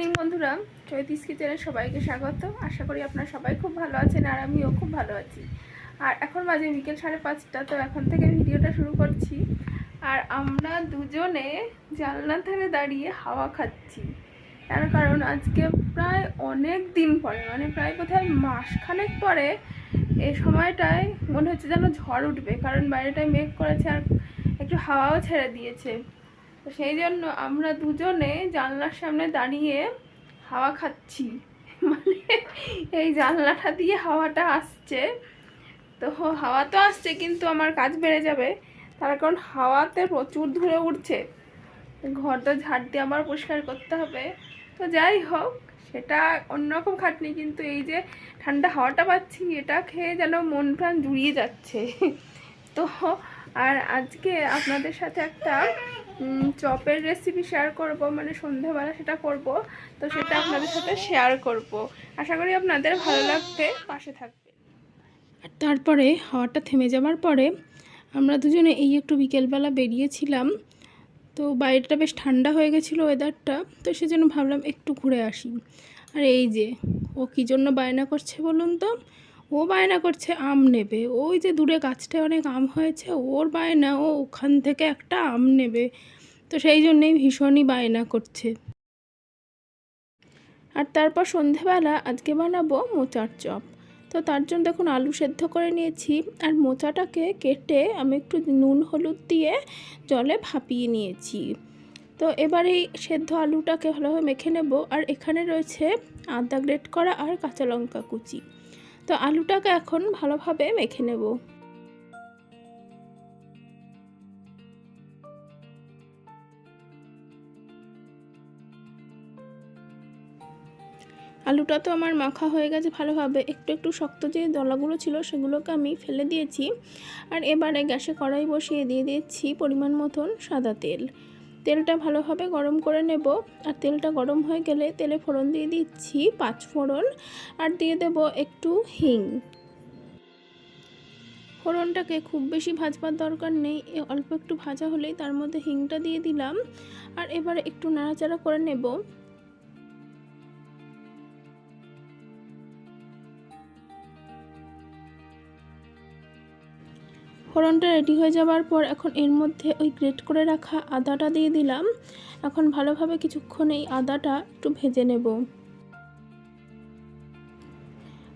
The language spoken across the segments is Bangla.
ইভিনিং বন্ধুরা, চৈতিস কিচেনে সবাইকে স্বাগত। আশা করি আপনারা সবাই খুব ভালো আছেন আর আমিও খুব ভালো আছি। আর এখন বাজে বিকেল 5:30। তো এখন থেকে ভিডিওটা শুরু করছি। আর আমরা দুজনে জানলার ধারে দাঁড়িয়ে হাওয়া খাচ্ছি। তার কারণ আজকে প্রায় অনেক দিন পরে, মানে প্রায় কোথায় মাসখানেক পরে এই সময়টায় মনে হচ্ছে যেন ঝড় উঠবে, কারণ বাইরেটায় মেঘ করেছে আর একটু হাওয়াও ছেড়ে দিয়েছে। তো সেই জন্য আমরা দুজনে জানলার সামনে দাঁড়িয়ে হাওয়া খাচ্ছি। মানে এই জানলাটা দিয়ে হাওয়াটা আসছে, তো হাওয়া তো আসছে কিন্তু আমার কাজ বেড়ে যাবে, তার কারণ হাওয়াতে প্রচুর ধুলো উঠছে। ঘরটা ঝাড় দিয়ে আবার পরিষ্কার করতে হবে। তো যাই হোক, সেটা অন্যরকম খাটনি, কিন্তু এই যে ঠান্ডা হাওয়াটা পাচ্ছি এটা খেয়ে যেন মন প্রাণ জুড়িয়ে যাচ্ছে। তো আর আজকে আপনাদের সাথে একটা চপের রেসিপি শেয়ার করব, মানে সন্ধ্যাবেলা সেটা করব। তো সেটা আপনাদের সাথে শেয়ার করব, আশা করি আপনাদের ভালো লাগবে, পাশে থাকবে। আর তারপরে হাওয়াটা থেমে যাওয়ার পরে আমরা দুজনে এই একটু বিকেলবেলা বেরিয়েছিলাম। তো বাইরেটা বেশ ঠান্ডা হয়ে গেছিলো ওয়েদারটা, তো সেজন্য ভাবলাম একটু ঘুরে আসি। আর এই যে ও কী জন্য বায়না করছে বলুন তো? ও বায়না করছে আম নেবে। ওই যে দূরে গাছটায় অনেক আম হয়েছে, ওর বায়না ও ওখান থেকে একটা আম নেবে। তো সেই জন্যেই ভীষণই বায়না করছে। আর তারপর সন্ধেবেলা আজকে বানাবো মোচার চপ। তো তার জন্য দেখুন আলু সেদ্ধ করে নিয়েছি, আর মোচাটাকে কেটে আমি একটু নুন হলুদ দিয়ে জলে ভাপিয়ে নিয়েছি। তো এবার এই সেদ্ধ আলুটাকে ভালোভাবে মেখে নেব। আর এখানে রয়েছে আদা গ্রেট করা আর কাঁচা লঙ্কা কুচি। তো আলুটাকে এখন ভালোভাবে মেখে নেব। আলুটা তো আমার মাখা হয়ে গেছে ভালোভাবে, একটু একটু শক্ত যে দলাগুলো ছিল সেগুলোকে আমি ফেলে দিয়েছি। আর এবারে গ্যাসে কড়াই বসিয়ে দিয়ে দিচ্ছি পরিমাণ মতন সাদা তেল। তেলটা ভালোভাবে গরম করে নেব। আর তেলটা গরম হয়ে গেলে তেলে ফোড়ন দিয়ে দিচ্ছি 5 ফোড়ন, আর দিয়ে দেব একটু হিং। ফোড়নটাকে খুব বেশি ভাজবার দরকার নেই, অল্প একটু ভাজা হলেই তার মধ্যে হিংটা দিয়ে দিলাম। আর এবারে একটু নাড়াচাড়া করে নেব। ফোড়নটা রেডি হয়ে যাওয়ার পর এখন এর মধ্যে ওই গ্রেট করে রাখা আদাটা দিয়ে দিলাম। এখন ভালোভাবে কিছুক্ষণ এই আদাটা একটু ভেজে নেব।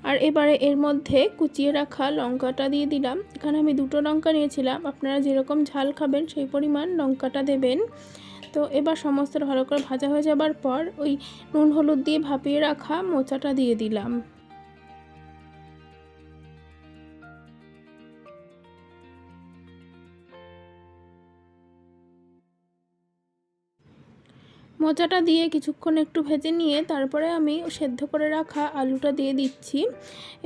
আর এবারে এর মধ্যে কুচিয়ে রাখা লঙ্কাটা দিয়ে দিলাম। এখানে আমি 2টো লঙ্কা নিয়েছিলাম, আপনারা যেরকম ঝাল খাবেন সেই পরিমাণ লঙ্কাটা দেবেন। তো এবার সমস্তটা ভালো করে ভাজা হয়ে যাবার পর ওই নুন হলুদ দিয়ে ভাপিয়ে রাখা মোচাটা দিয়ে দিলাম। মোচাটা দিয়ে কিছুক্ষণ একটু ভেজে নিয়ে তারপরে আমি সেদ্ধ করে রাখা আলুটা দিয়ে দিচ্ছি।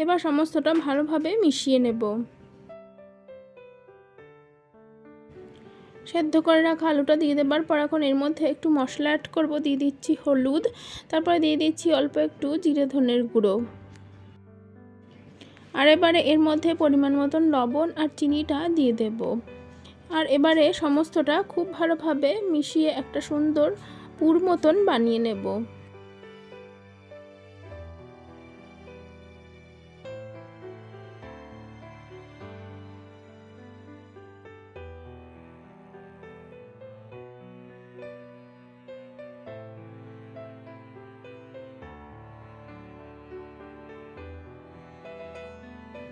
এবার সমস্তটা ভালোভাবে মিশিয়ে নেব। সেদ্ধ করে রাখা আলুটা দিয়ে দেবার পর এখন এর মধ্যে একটু মশলা অ্যাড করব। দিয়ে দিচ্ছি হলুদ, তারপরে দিয়ে দিচ্ছি অল্প একটু জিরে ধনের গুঁড়ো। আর এবারে এর মধ্যে পরিমাণ মতন লবণ আর চিনিটা দিয়ে দেব। আর এবারে সমস্তটা খুব ভালোভাবে মিশিয়ে একটা সুন্দর পুর মতন বানিয়ে নেব।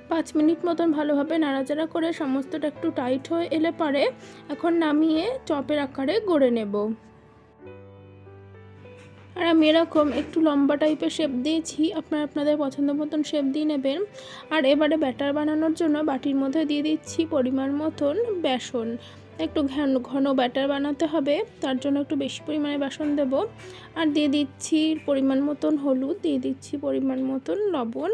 5 মিনিট মতন ভালোভাবে নাড়াচাড়া করে সমস্তটা একটু টাইট হয়ে এলে পরে এখন নামিয়ে চপের আকারে গড়ে নেব। আর আমি এরকম একটু লম্বা টাইপের শেপ দিয়েছি, আপনারা আপনাদের পছন্দ মতন শেপ দিয়ে নেবেন। আর এবারে ব্যাটার বানানোর জন্য বাটির মধ্যে দিয়ে দিচ্ছি পরিমাণ মতন বেসন। একটু ঘন ব্যাটার বানাতে হবে, তার জন্য একটু বেশি পরিমাণে বেসন দেব। আর দিয়ে দিচ্ছি পরিমাণ মতন হলুদ, দিয়ে দিচ্ছি পরিমাণ মতন লবণ।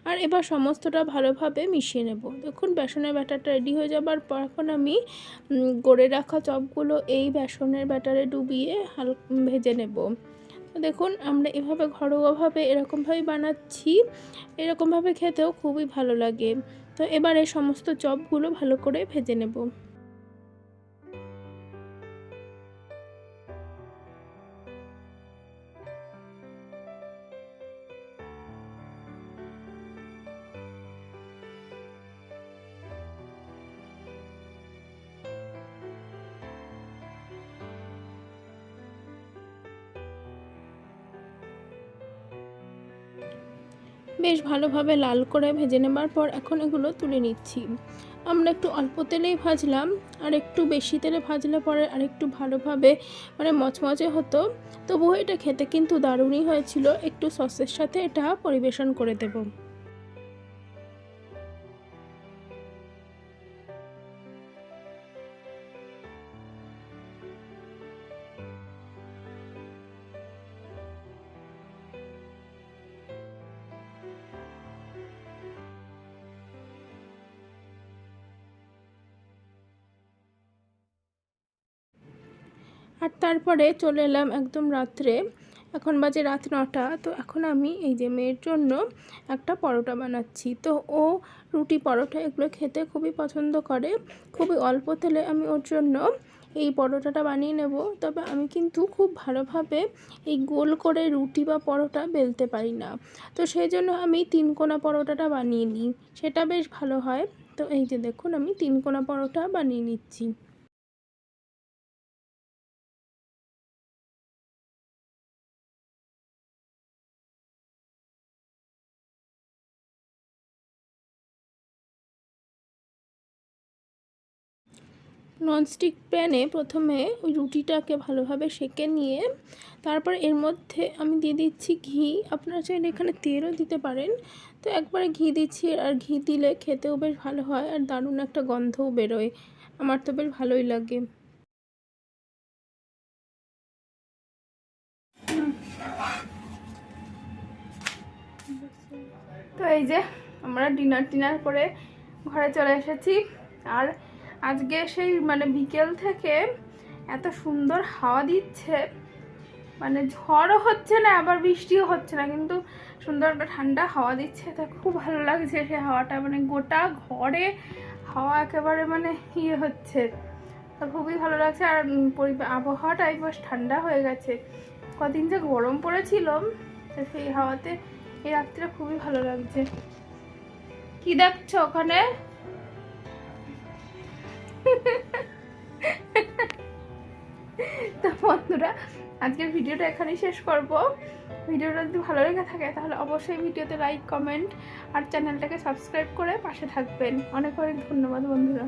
আর এবার সমস্তটা ভালোভাবে মিশিয়ে নেব। দেখুন বেসনের ব্যাটারটা রেডি হয়ে যাবার পর এখন আমি গড়ে রাখা চপগুলো এই বেসনের ব্যাটারে ডুবিয়ে ভেজে নেব। তো দেখুন আমরা এভাবে ঘরোয়াভাবে এরকমভাবেই বানাচ্ছি, এরকমভাবে খেতেও খুবই ভালো লাগে। তো এবারে সমস্ত চপগুলো ভালো করে ভেজে নেব। বেশ ভালোভাবে লাল করে ভেজে নেবার পর এখন এগুলো তুলে নিচ্ছি। আমরা একটু অল্প তেলেই ভাজলাম, আর একটু বেশি তেলে ভাজলে পরে আর একটু ভালোভাবে মানে মচমচে হতো। তবুও এটা খেতে কিন্তু দারুণই হয়েছিল। একটু সসের সাথে এটা পরিবেশন করে দেব। আর তারপরে চলে এলাম একদম রাত্রে। এখন বাজে রাত 9টা। তো এখন আমি এই যে মেয়ের জন্য একটা পরোটা বানাচ্ছি। তো ও রুটি পরোটা এগুলো খেতে খুবই পছন্দ করে। খুবই অল্প তেলে আমি ওর জন্য এই পরোটাটা বানিয়ে নেব। তবে আমি কিন্তু খুব ভালোভাবে এই গোল করে রুটি বা পরোটা বেলতে পারি না। তো সেই জন্য আমি 3 কোনা পরোটাটা বানিয়ে নিই, সেটা বেশ ভালো হয়। তো এই যে দেখুন আমি 3 কোনা পরোটা বানিয়ে নিচ্ছি। ননস্টিক প্যানে প্রথমে ওই রুটিটাকে ভালোভাবে সেঁকে নিয়ে তারপর এর মধ্যে আমি দিয়ে দিচ্ছি ঘি। আপনারা চাইলে এখানে তেলও দিতে পারেন। তো একবারে ঘি দিচ্ছি, আর ঘি দিলে খেতেও বেশ ভালো হয় আর দারুণ একটা গন্ধও বেরোয়। আমার তো বেশ ভালোই লাগে। তো এই যে আমরা ডিনার করে ঘরে চলে এসেছি। আর আজকে সেই মানে বিকেল থেকে এত সুন্দর হাওয়া দিচ্ছে, মানে ঝড়ও হচ্ছে না আবার বৃষ্টিও হচ্ছে না, কিন্তু সুন্দর একটা ঠান্ডা হাওয়া দিচ্ছে। তা খুব ভালো লাগছে সেই হাওয়াটা, মানে গোটা ঘরে হাওয়া একেবারে মানে হচ্ছে। তো খুবই ভালো লাগছে। আর আবহাওয়াটাই বেশ ঠান্ডা হয়ে গেছে। কদিন যে গরম পড়েছিল, তো সেই হাওয়াতে এই রাত্রিটা খুবই ভালো লাগছে। কি দেখছো ওখানে? তো বন্ধুরা, আজকের ভিডিওটা এখানেই শেষ করব। ভিডিওটা যদি ভালো লেগে থাকে তাহলে অবশ্যই ভিডিওতে লাইক, কমেন্ট আর চ্যানেলটাকে সাবস্ক্রাইব করে পাশে থাকবেন। অনেক অনেক ধন্যবাদ বন্ধুরা।